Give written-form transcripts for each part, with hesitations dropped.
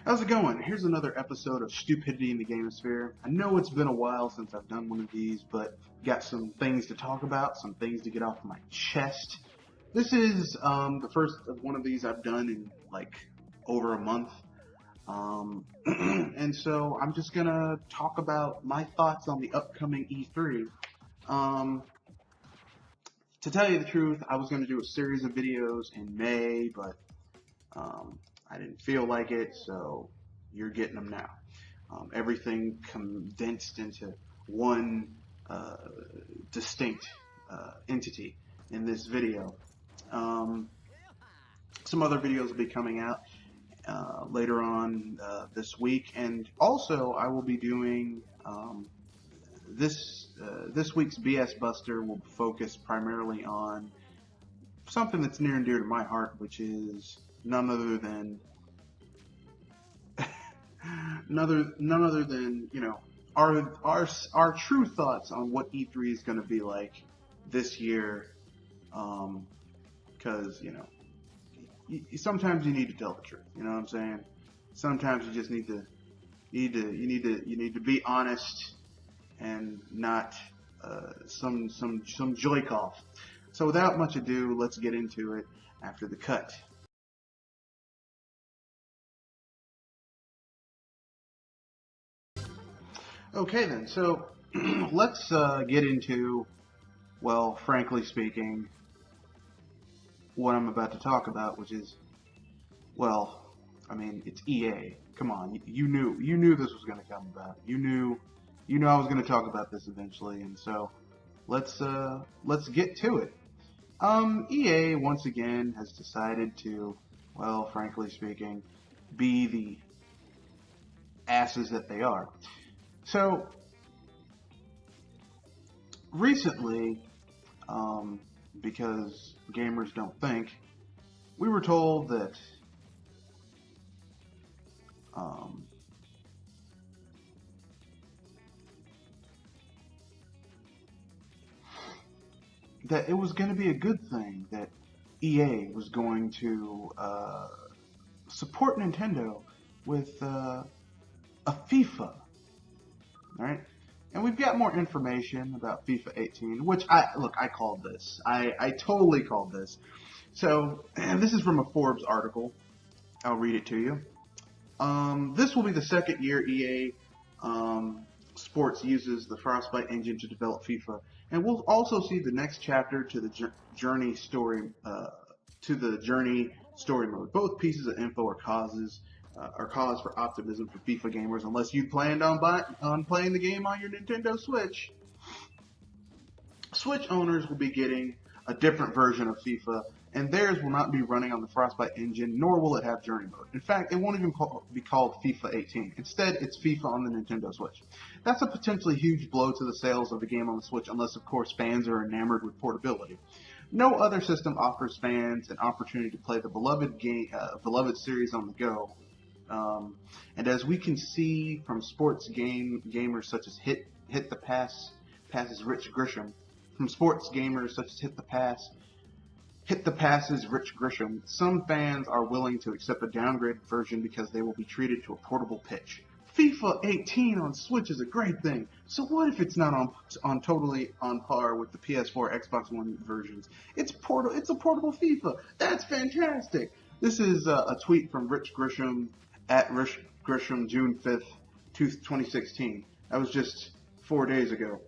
How's it going? Here's another episode of Stupidity in the Gamosphere. I know it's been a while since I've done one of these, but got some things to talk about, some things to get off my chest. This is the first of one of these I've done in like over a month. And so I'm just gonna talk about my thoughts on the upcoming E3. To tell you the truth, I was gonna do a series of videos in May, but I didn't feel like it, so you're getting them now. Everything condensed into one distinct entity in this video. Some other videos will be coming out later on this week, and also I will be doing this week's BS Buster will focus primarily on something that's near and dear to my heart, which is none other than you know, our true thoughts on what E3 is going to be like this year, because you know, sometimes you need to tell the truth. You know what I'm saying? Sometimes you just need to be honest and not some joy cough. So without much ado, let's get into it after the cut. Okay then, so let's get into, well, frankly speaking, what I'm about to talk about, which is, well, I mean, it's EA. Come on, you knew this was going to come about. You knew I was going to talk about this eventually, and so let's get to it. EA once again has decided to, well, frankly speaking, be the asses that they are. So, recently, because gamers don't think, we were told that that it was going to be a good thing that EA was going to support Nintendo with a FIFA. Alright, and we've got more information about FIFA 18, which I called this. I totally called this. So, this is from a Forbes article. I'll read it to you. This will be the second year EA Sports uses the Frostbite engine to develop FIFA, and we'll also see the next chapter to the Journey story mode. Both pieces of info are cause for optimism for FIFA gamers, unless you planned on playing the game on your Nintendo Switch. Switch owners will be getting a different version of FIFA, and theirs will not be running on the Frostbite engine, nor will it have Journey mode. In fact, it won't even be called FIFA 18. Instead, it's FIFA on the Nintendo Switch. That's a potentially huge blow to the sales of the game on the Switch, unless, of course, fans are enamored with portability. No other system offers fans an opportunity to play the beloved series on the go. And as we can see from sports gamers such as Hit the Pass's Rich Grisham, some fans are willing to accept a downgraded version because they will be treated to a portable pitch. FIFA 18 on Switch is a great thing, so what if it's not totally on par with the PS4, Xbox One versions? It's a portable FIFA. That's fantastic. This is a tweet from Rich Grisham at Rich Grisham, June 5th, 2016. That was just 4 days ago.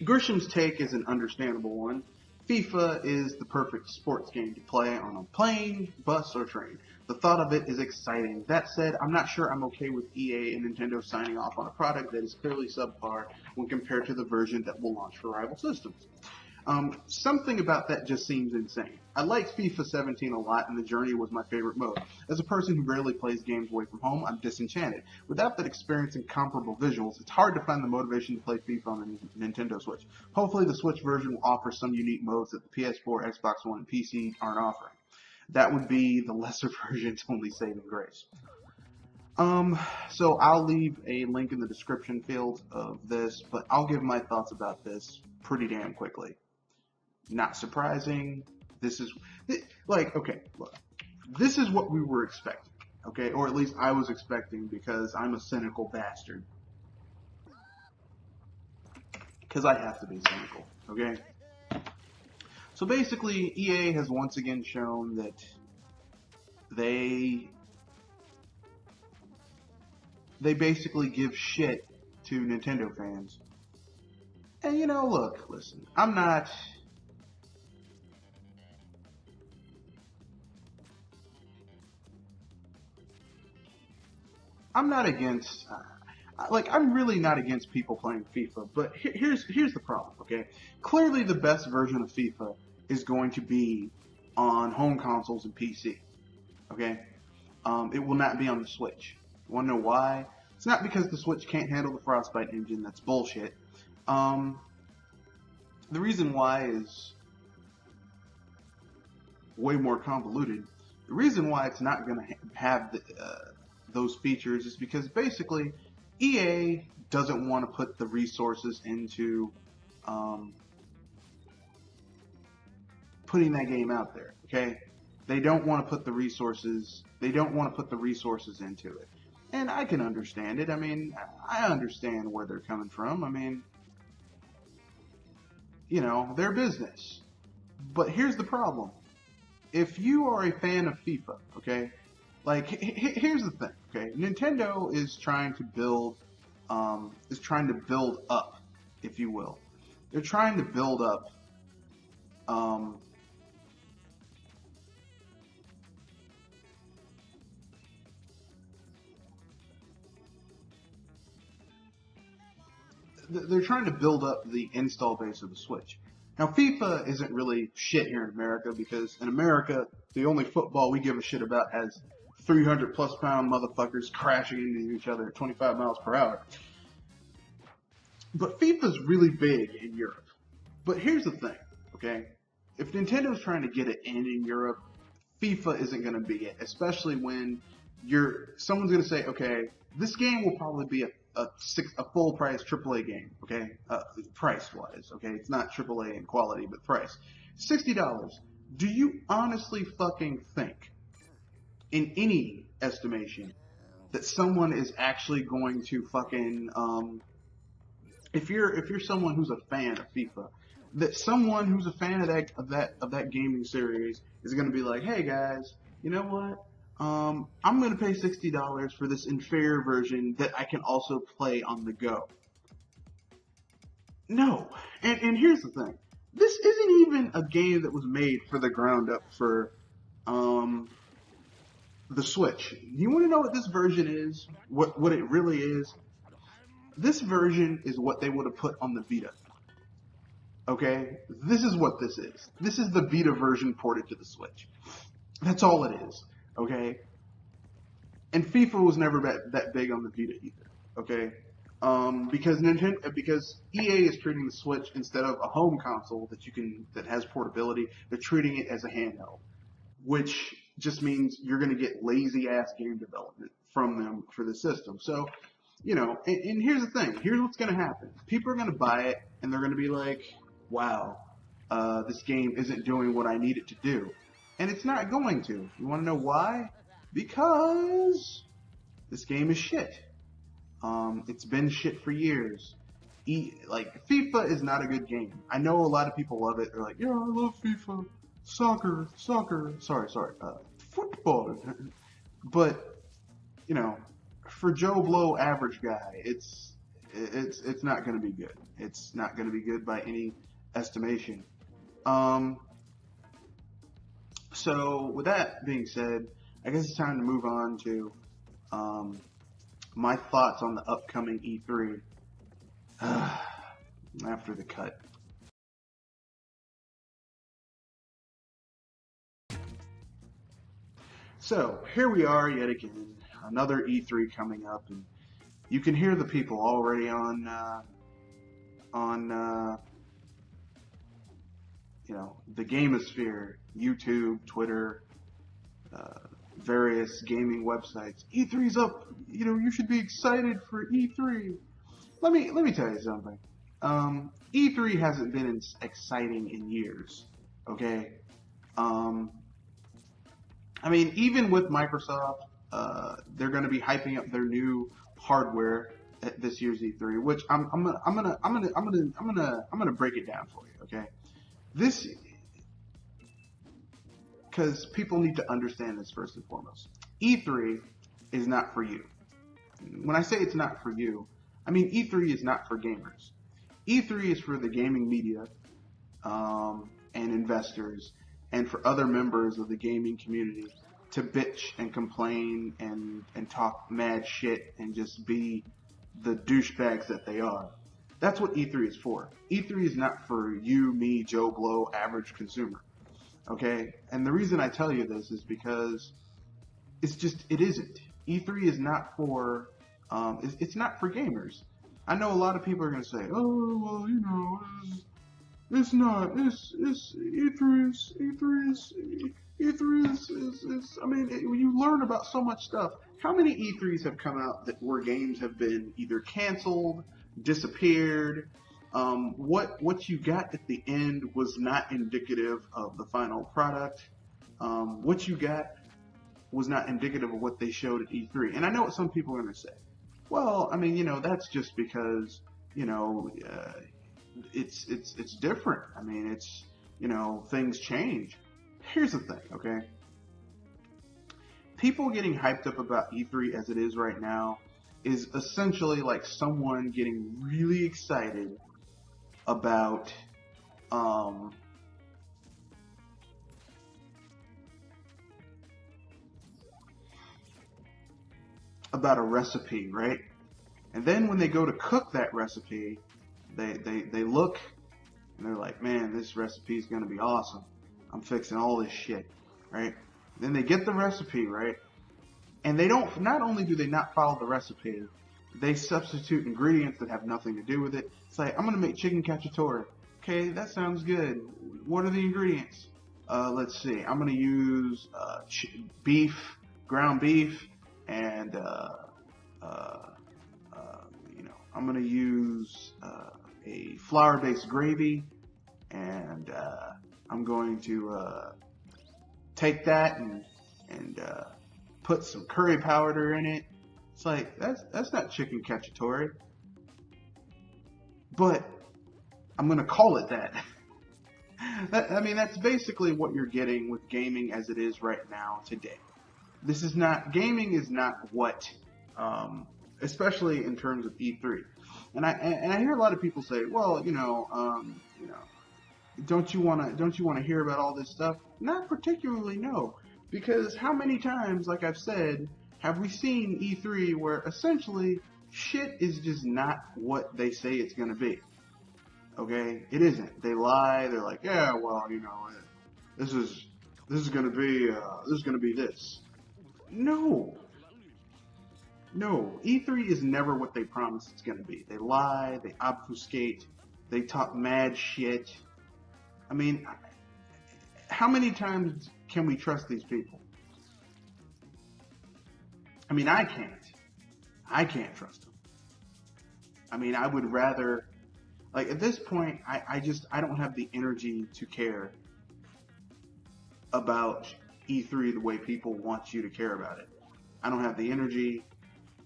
Grisham's take is an understandable one. FIFA is the perfect sports game to play on a plane, bus, or train. The thought of it is exciting. That said, I'm not sure I'm okay with EA and Nintendo signing off on a product that is clearly subpar when compared to the version that will launch for rival systems. Something about that just seems insane. I liked FIFA 17 a lot, and the Journey was my favorite mode. As a person who rarely plays games away from home, I'm disenchanted. Without that experience and comparable visuals, it's hard to find the motivation to play FIFA on the Nintendo Switch. Hopefully the Switch version will offer some unique modes that the PS4, Xbox One, and PC aren't offering. That would be the lesser version's only saving grace. So I'll leave a link in the description field of this, but I'll give my thoughts about this pretty damn quickly. Not surprising. This is, like, okay, look. This is what we were expecting. Okay, or at least I was expecting, because I'm a cynical bastard. Because I have to be cynical, okay? So basically, EA has once again shown that they basically give shit to Nintendo fans. And you know, look, listen, I'm not against, I'm really not against people playing FIFA, but here's the problem, okay? Clearly, the best version of FIFA is going to be on home consoles and PC, okay? It will not be on the Switch. You want to know why? It's not because the Switch can't handle the Frostbite engine. That's bullshit. The reason why is way more convoluted. The reason why it's not going to have those features is because basically EA doesn't want to put the resources into putting that game out there. Okay, they don't want to put the resources. They don't want to put the resources into it, and I can understand it. I mean, I understand where they're coming from. I mean, you know, their business. But here's the problem. If you are a fan of FIFA, okay, like here's the thing, okay, Nintendo is trying to build up, if you will. They're trying to build up they're trying to build up the install base of the Switch. Now, FIFA isn't really shit here in America, because in America, the only football we give a shit about has 300 plus pound motherfuckers crashing into each other at 25 miles per hour. But FIFA's really big in Europe. But here's the thing, okay? If Nintendo's trying to get it in Europe, FIFA isn't going to be it, especially when someone's going to say, okay, this game will probably be a full price AAA game, okay? Price wise, okay? It's not AAA in quality, but price. $60. Do you honestly fucking think, in any estimation, that someone is actually going to fucking, if you're someone who's a fan of FIFA, that someone who's a fan of that gaming series is going to be like, hey guys, you know what? I'm going to pay $60 for this inferior version that I can also play on the go. No. And here's the thing. This isn't even a game that was made for the ground up for the Switch. You want to know what this version is? What it really is? This version is what they would have put on the Vita. Okay? This is what this is. This is the Vita version ported to the Switch. That's all it is. Okay? And FIFA was never that big on the Vita either. Okay? Because EA is treating the Switch, instead of a home console that has portability, they're treating it as a handheld, which just means you're going to get lazy ass game development from them for the system. So, you know, and here's the thing. Here's what's going to happen. People are going to buy it, and they're going to be like, wow, this game isn't doing what I need it to do. And it's not going to. You want to know why? Because this game is shit. It's been shit for years. FIFA is not a good game. I know a lot of people love it. They're like, yeah, I love FIFA. Soccer. Sorry. Football. But, you know, for Joe Blow average guy, it's not going to be good. It's not going to be good by any estimation. So with that being said, I guess it's time to move on to my thoughts on the upcoming E3 after the cut. So here we are yet again, another E3 coming up, and you can hear the people already on you know, the Gamosphere, YouTube, Twitter, various gaming websites. E3's up. You know, you should be excited for E3. Let me tell you something. E3 hasn't been exciting in years. Okay. I mean, even with Microsoft, they're going to be hyping up their new hardware at this year's E3, which I'm gonna break it down for you, okay? This, because people need to understand this first and foremost. E3 is not for you. When I say it's not for you, I mean E3 is not for gamers. E3 is for the gaming media and investors and for other members of the gaming community to bitch and complain and talk mad shit and just be the douchebags that they are. That's what E3 is for. E3 is not for you, me, Joe Blow, average consumer. Okay? And the reason I tell you this is because it isn't. E3 is not for, it's not for gamers. I know a lot of people are going to say, oh, well, you know, it's not, E3 is, I mean, you learn about so much stuff. How many E3s have come out where games have been either canceled, disappeared? What you got at the end was not indicative of the final product. What you got was not indicative of what they showed at E3. And I know what some people are going to say. Well, I mean, you know, that's just because, you know, it's different. I mean, it's, you know, things change. Here's the thing, okay? People getting hyped up about E3 as it is right now is essentially like someone getting really excited about a recipe, right? And then when they go to cook that recipe, they look and they're like, man, this recipe is going to be awesome. I'm fixing all this shit, right? Then they get the recipe, right? And they don't, not only do they not follow the recipe, they substitute ingredients that have nothing to do with it. It's like, I'm going to make chicken cacciatore. Okay, that sounds good. What are the ingredients? Let's see. I'm going to use beef, ground beef, and, you know, I'm going to use a flour-based gravy, and I'm going to take that and put some curry powder in it. It's like, that's not chicken cacciatore, but I'm going to call it that. I mean, that's basically what you're getting with gaming as it is right now today. Gaming is not what, especially in terms of E3. And I hear a lot of people say, well, don't you want to hear about all this stuff? Not particularly, no. Because how many times, like I've said, have we seen E3 where essentially shit is just not what they say it's going to be? Okay? It isn't. They lie. They're like, yeah, well, you know, this is going to be this. No. E3 is never what they promise it's going to be. They lie. They obfuscate. They talk mad shit. I mean, how many times can we trust these people? I mean, I can't. I can't trust them. I mean, I would rather, like, at this point, I don't have the energy to care about E3 the way people want you to care about it. I don't have the energy.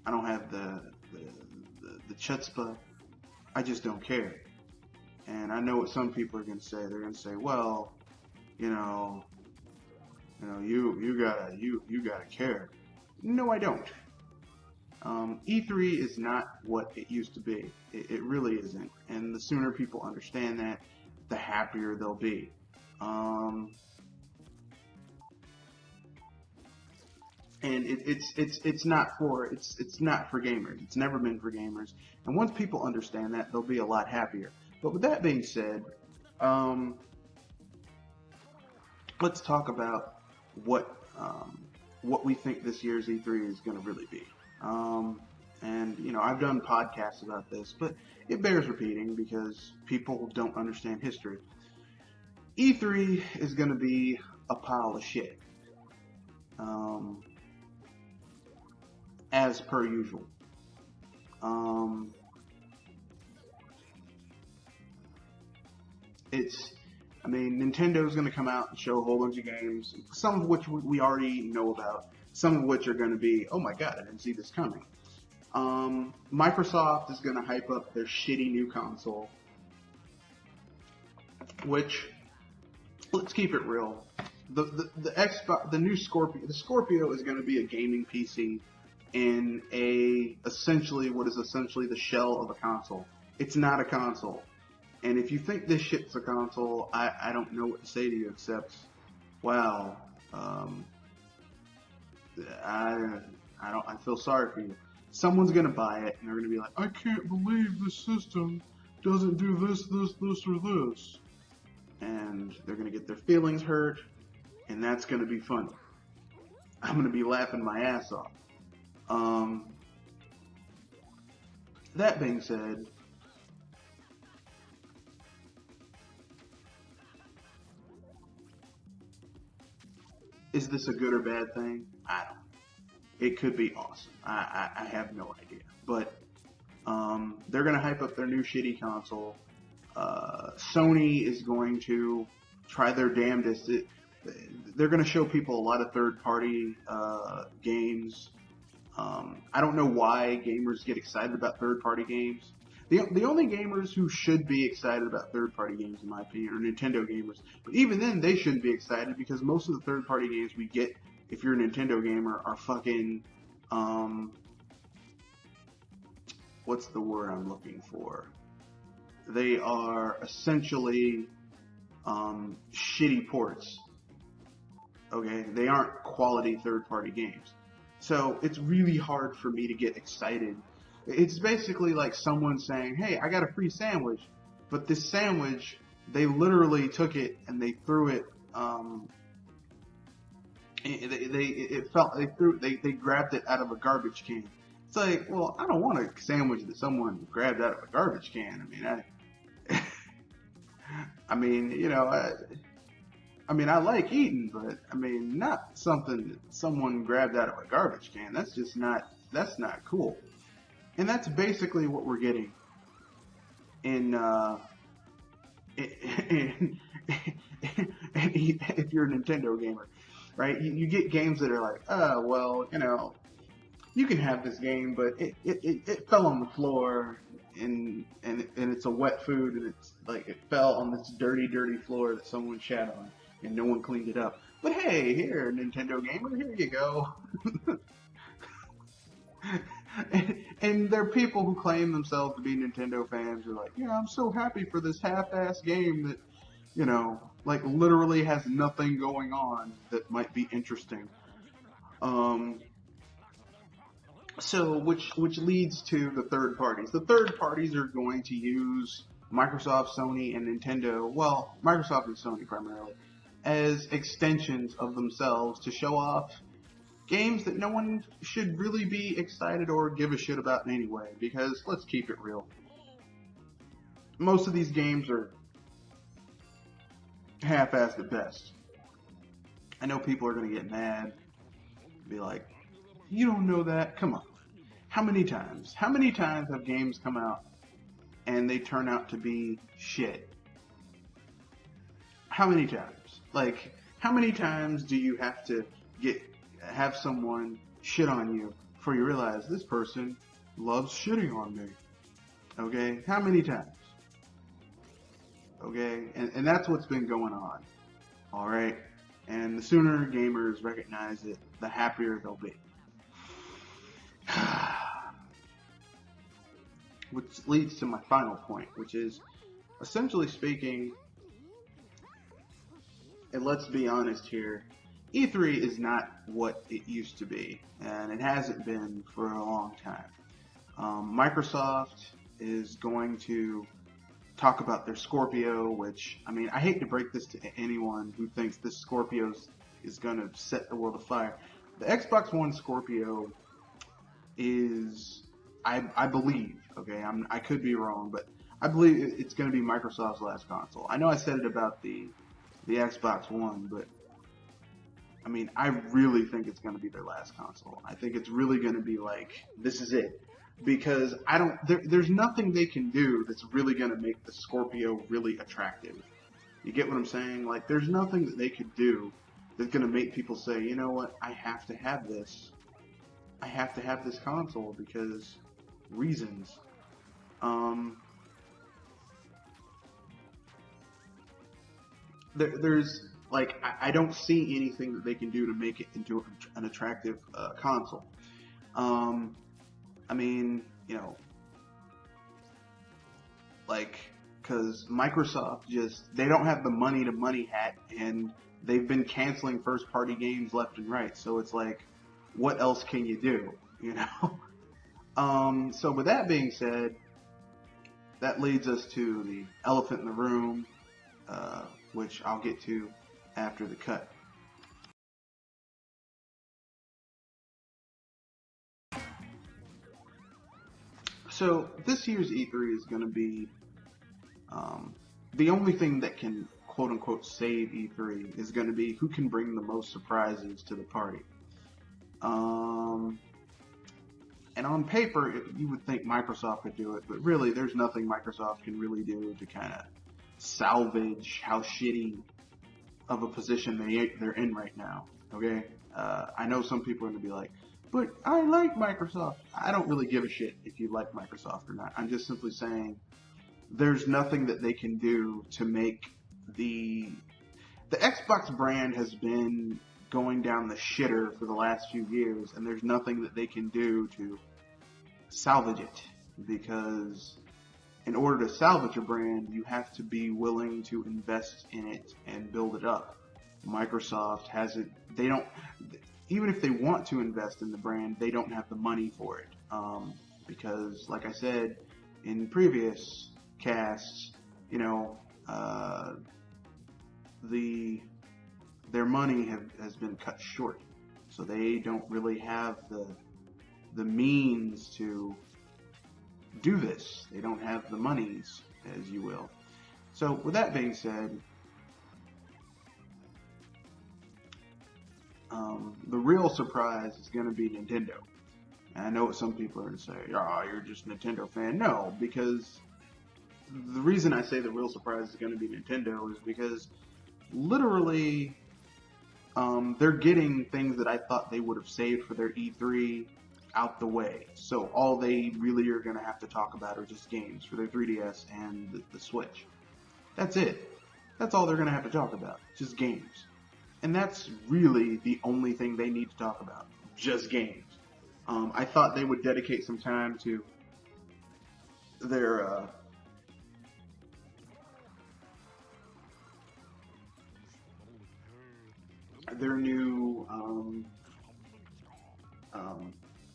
I don't have the chutzpah. I just don't care. And I know what some people are going to say. They're going to say, well, you gotta care. No, I don't. E3 is not what it used to be. It really isn't. And the sooner people understand that, the happier they'll be. And it's not for gamers. It's never been for gamers. And once people understand that, they'll be a lot happier. But with that being said, let's talk about what we think this year's E3 is going to really be. And you know, I've done podcasts about this, but it bears repeating because people don't understand history. E3 is going to be a pile of shit, as per usual. I mean, Nintendo's going to come out and show a whole bunch of games, some of which we already know about. some of which are going to be, oh my god, I didn't see this coming. Microsoft is going to hype up their shitty new console, which, let's keep it real. The Xbox, the new Scorpio is going to be a gaming PC in essentially the shell of a console. It's not a console. And if you think this shit's a console, I don't know what to say to you except, wow, I feel sorry for you. Someone's gonna buy it and they're gonna be like, I can't believe this system doesn't do this, or this. And they're gonna get their feelings hurt, and that's gonna be funny. I'm gonna be laughing my ass off. That being said, is this a good or bad thing? I don't know. It could be awesome. I have no idea. But they're going to hype up their new shitty console. Sony is going to try their damnedest. They're going to show people a lot of third-party games. I don't know why gamers get excited about third-party games. The only gamers who should be excited about third-party games, in my opinion, are Nintendo gamers. But even then, they shouldn't be excited because most of the third-party games we get, if you're a Nintendo gamer, are fucking, what's the word I'm looking for? They are essentially shitty ports. Okay? They aren't quality third-party games. So it's really hard for me to get excited. It's basically like someone saying, hey, I got a free sandwich, but this sandwich, they literally took it and they threw it, they grabbed it out of a garbage can. It's like, well, I don't want a sandwich that someone grabbed out of a garbage can. I like eating, but not something that someone grabbed out of a garbage can. That's not cool. And that's basically what we're getting if you're a Nintendo gamer, right? You get games that are like, you can have this game, but it fell on the floor and it's a wet food and it's like it fell on this dirty floor that someone shat on and no one cleaned it up. But hey, here, Nintendo gamer, here you go. And there are people who claim themselves to be Nintendo fans who are like, yeah, I'm so happy for this half-ass game that, literally has nothing going on that might be interesting. So, which leads to the third parties. The third parties are going to use Microsoft, Sony, and Nintendo, well, Microsoft and Sony primarily, as extensions of themselves to show off games that no one should really be excited or give a shit about anyway, because let's keep it real. Most of these games are half-assed at best. I know people are going to get mad, be like, you don't know that? Come on. How many times have games come out and they turn out to be shit? How many times? Like, how many times do you have to have someone shit on you before you realize this person loves shitting on me? Okay? How many times? Okay? And that's what's been going on. Alright? And the sooner gamers recognize it, the happier they'll be. Which leads to my final point, which is, essentially speaking, and let's be honest here, E3 is not what it used to be, and it hasn't been for a long time. Microsoft is going to talk about their Scorpio, which, I hate to break this to anyone who thinks this Scorpio is going to set the world afire. The Xbox One Scorpio is, I believe, okay, I could be wrong, but I believe it's going to be Microsoft's last console. I know I said it about the Xbox One, but I really think it's going to be their last console. I think it's really going to be like, this is it. Because there's nothing they can do that's really going to make the Scorpio really attractive. You get what I'm saying? Like, there's nothing that they could do that's going to make people say, you know what, I have to have this. I have to have this console because reasons. There's like I don't see anything that they can do to make it into an attractive console. Um, I mean, you know, like because Microsoft they don't have the money to money hat, and they've been canceling first party games left and right. So it's like, what else can you do? You know. So with that being said, that leads us to the elephant in the room, which I'll get to after the cut. So this year's E3 is going to be the only thing that can quote unquote save E3 is going to be who can bring the most surprises to the party. And on paper, you would think Microsoft could do it, but really, there's nothing Microsoft can really do to kind of salvage how shitty of a position they're in right now. Okay, I know some people are going to be like, but I like Microsoft. I don't really give a shit if you like Microsoft or not. I'm just simply saying there's nothing that they can do to make the Xbox brand has been going down the shitter for the last few years, and there's nothing that they can do to salvage it, because in order to salvage a brand, you have to be willing to invest in it and build it up. Microsoft hasn't, they don't, even if they want to invest in the brand, they don't have the money for it, because like I said in previous casts, you know, their money has been cut short, so they don't really have the means to do this. They don't have the monies, as you will. So with that being said, the real surprise is going to be Nintendo. And I know what some people are going to say, oh, you're just a Nintendo fan. No, because the reason I say the real surprise is going to be Nintendo is because literally they're getting things that I thought they would have saved for their E3 out the way. So all they really are going to have to talk about are just games for their 3DS and the Switch. That's it. That's all they're going to have to talk about. Just games. And that's really the only thing they need to talk about. Just games. I thought they would dedicate some time to their new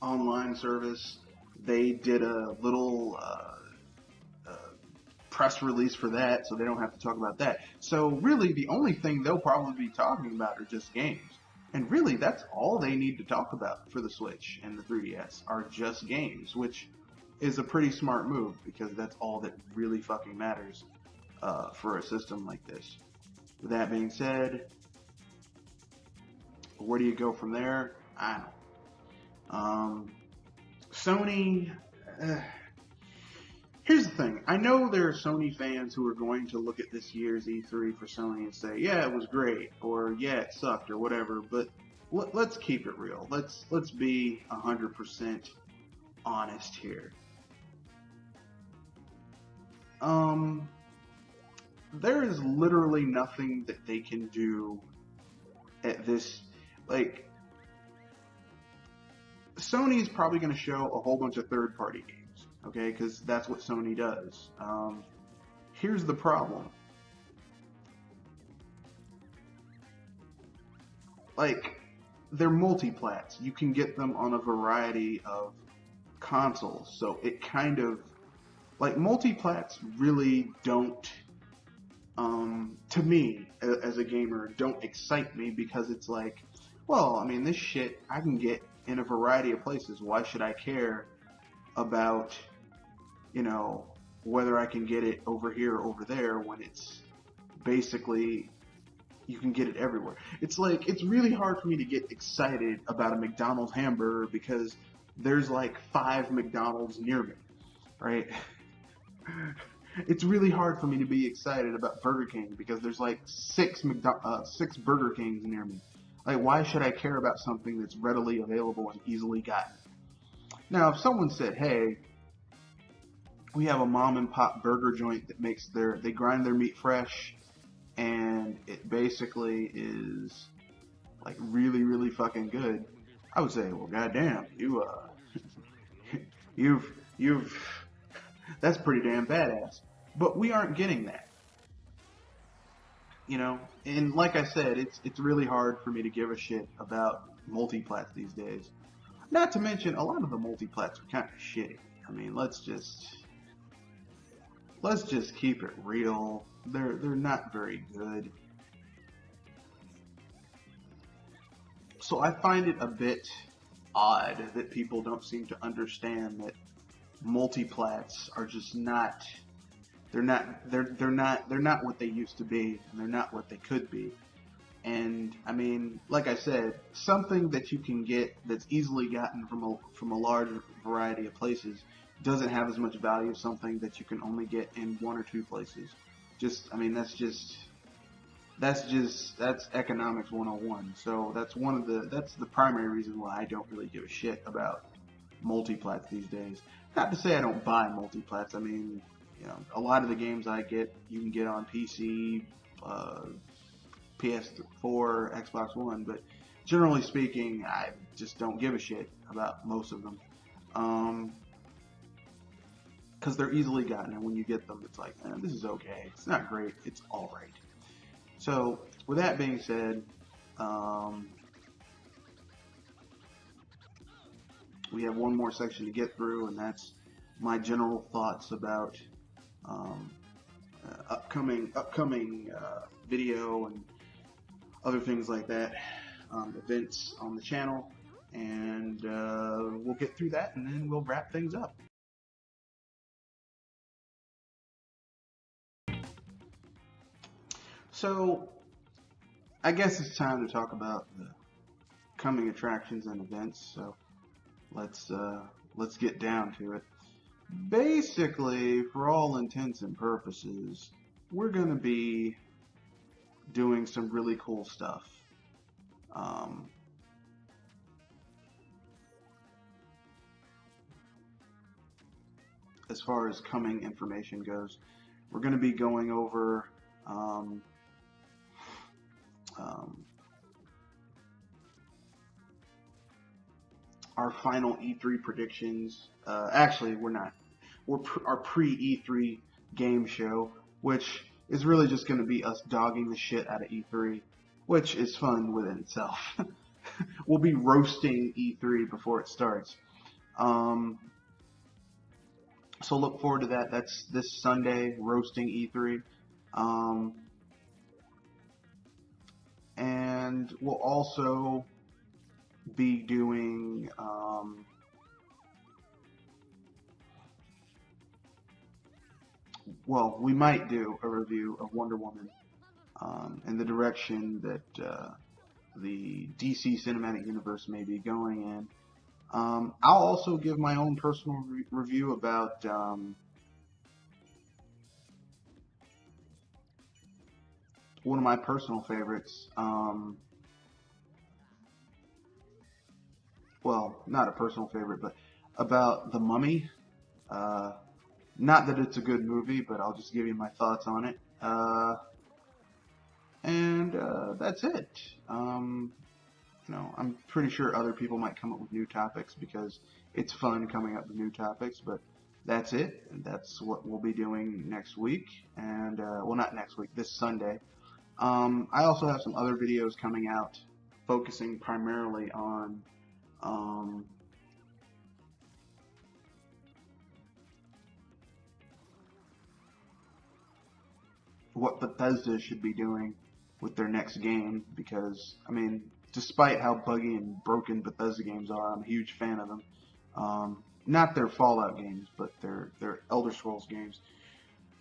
online service. They did a little press release for that, so they don't have to talk about that. So really, the only thing they'll probably be talking about are just games. And really, that's all they need to talk about for the Switch and the 3DS are just games, which is a pretty smart move because that's all that really fucking matters for a system like this. With that being said, where do you go from there? I don't know. Sony, here's the thing. I know there are Sony fans who are going to look at this year's E3 for Sony and say, yeah, it was great, or yeah, it sucked, or whatever, but let's keep it real. Let's be 100% honest here. There is literally nothing that they can do at this, like, Sony's probably going to show a whole bunch of third-party games, okay, because that's what Sony does. Here's the problem. Like, they're multi-plats. You can get them on a variety of consoles, so it kind of, like, multi-plats really don't, to me, as a gamer, don't excite me because it's like, well, I mean, this shit I can get in a variety of places. Why should I care about, you know, whether I can get it over here or over there when it's basically, you can get it everywhere. It's like, it's really hard for me to get excited about a McDonald's hamburger because there's like 5 McDonald's near me, right? It's really hard for me to be excited about Burger King because there's like six Burger Kings near me. Like, why should I care about something that's readily available and easily gotten? Now, if someone said, "Hey, we have a mom and pop burger joint that they grind their meat fresh, and it basically is like really, really fucking good," I would say, "Well, goddamn, you've, you've, that's pretty damn badass." But we aren't getting that, you know. And like I said, it's really hard for me to give a shit about multiplats these days. Not to mention, a lot of the multiplats are kind of shitty. I mean, let's just keep it real. They're not very good. So I find it a bit odd that people don't seem to understand that multiplats are just not they're not what they used to be, and they're not what they could be. And I mean, like I said, something that you can get that's easily gotten from a large variety of places doesn't have as much value as something that you can only get in one or two places. I mean, that's economics 101. So that's the primary reason why I don't really give a shit about multiplats these days. Not to say I don't buy multiplats. I mean, you know, a lot of the games I get, you can get on PC, PS4, Xbox One, but generally speaking, I just don't give a shit about most of them. Because they're easily gotten, and when you get them, it's like, this is okay. It's not great. It's all right. So, with that being said, we have one more section to get through, and that's my general thoughts about upcoming video and other things like that, events on the channel, and we'll get through that, and then we'll wrap things up. So, I guess it's time to talk about the coming attractions and events. So, let's get down to it. Basically, for all intents and purposes, we're gonna be doing some really cool stuff. As far as coming information goes, we're going to be going over our final E3 predictions. Actually, we're not. Our pre-E3 game show, which is really just going to be us dogging the shit out of E3, which is fun within itself. We'll be roasting E3 before it starts. So look forward to that. That's this Sunday, roasting E3. And we'll also be doing well, we might do a review of Wonder Woman in the direction that the DC Cinematic Universe may be going in. I'll also give my own personal review about one of my personal favorites. Well, not a personal favorite, but about The Mummy. Not that it's a good movie, but I'll just give you my thoughts on it. And that's it. You know, I'm pretty sure other people might come up with new topics because it's fun coming up with new topics, but that's it. And that's what we'll be doing next week. And, well, not next week, this Sunday. I also have some other videos coming out focusing primarily on what Bethesda should be doing with their next game, because, I mean, despite how buggy and broken Bethesda games are, I'm a huge fan of them. Not their Fallout games, but their Elder Scrolls games.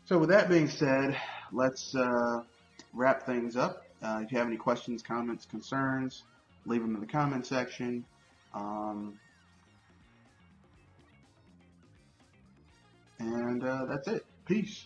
So with that being said, let's wrap things up. If you have any questions, comments, concerns, leave them in the comment section. And that's it. Peace.